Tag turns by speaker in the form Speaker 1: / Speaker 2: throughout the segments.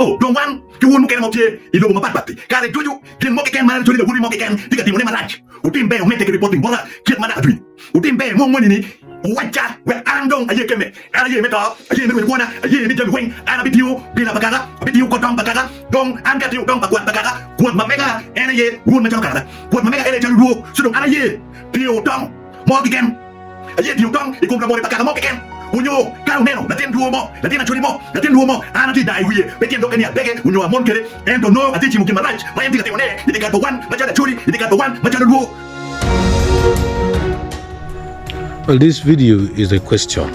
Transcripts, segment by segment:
Speaker 1: Oh, don't want to won can of here, you know, my papa. Got it to you, can mock again, man, to the woody mock again, take a team on match. Utim Bay, make a reporting, Bola, get my dream. Utim Bay, more money, what chat, where I'm done, a year came, and a year metal, a year with one, a year with wing, and a bit you, Bila Bagaga, a bit you got down Bagaga, don't, and get you down Bagaga, what my mega, and a year, wound Majaka, what my mega energy rule, so don't, and a year, Pio down, mock again, a year you down, you come to Bagaga mock again. Unyo kau neno natin duo mo natin acholi mo anati dai wiye beti ndo kenya bege unyo amon kere endo no atichi mukimaraj bayan tika teone itika one majana choli itika one majana duo.
Speaker 2: Well, this video is a question.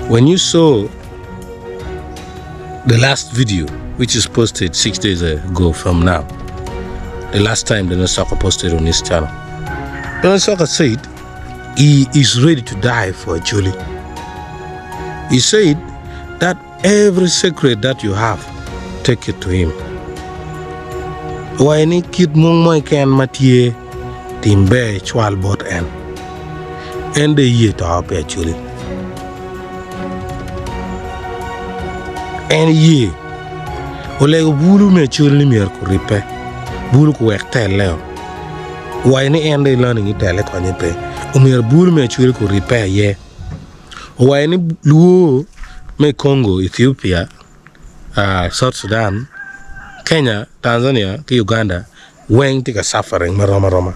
Speaker 2: When you saw the last video, which is posted 6 days ago from now, the last time the Soca posted on his channel, the Soca said he is ready to die for Acholi. He said that every secret that you have, take it to him. Why ni kid mong moy ken matie timbe chwal bot and the ye to help Acholi. And ye ole bulu me chuli mi ko ripe bulu ko wekte leo. Why ni ende learning itele ko nyepe umir bulu me chuli ko ripe ye. Why ni luo me Congo, Ethiopia, South Sudan, Kenya, Tanzania, Uganda, when take a suffering maroma.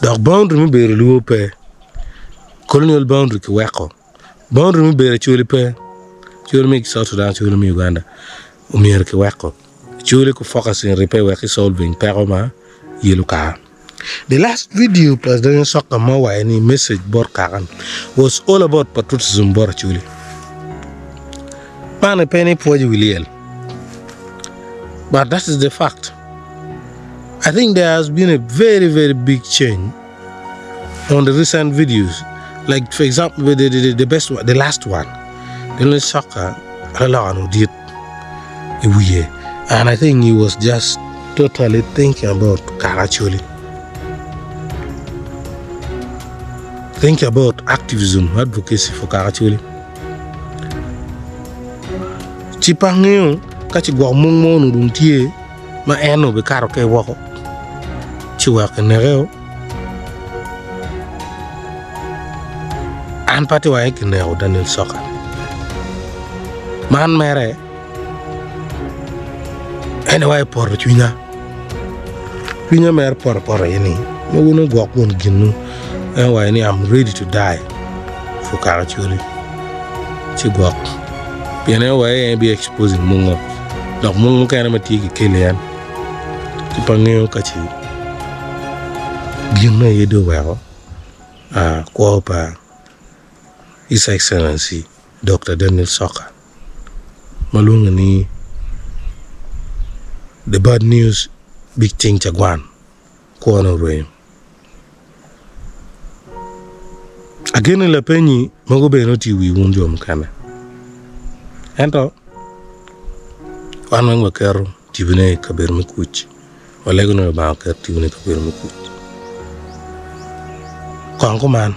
Speaker 2: The boundary me be luo pe colonial boundary ki weko. Boundary me be chuli pe chuli me South Sudan, chuli me Uganda, umir ki weko. Chuli ko focus in repair weki solving peroma yeluka. The last video President Soca Mawa any message board Karan was all about patriotism board actually. Man a penny for you will. But that is the fact. I think there has been a very, very big change on the recent videos. Like for example the best one, the last one. The Soca did and I think he was just totally thinking about Karacholi. Think about activism, advocacy for Acholi. Chipangyo kachi gwa mungmo nuduntie ma eno be karo ke wako. Chiwa keneo. An pati wa keneo Daniel Soca. Man mere. Anyway por chunya. Chunya mere por yeni. Mo wono gwa kon ginu. And why I'm ready to die for Acholi. Chigwak. Piano way and be exposing Mungo. Dog Mungo can matiki Kilian. Tipangeo Kachi. Gina Yedo well. Quopa. His Excellency Dr. Daniel Soca. Malungani. The bad news, big thing Chagwan. Kuano Ray. Again la penyi mago be no ti wi wunjo mkana. Ento wanwa kero tibune kaber mkuchi. Walego no ba ker tibune kaber mkuchi. Kongo man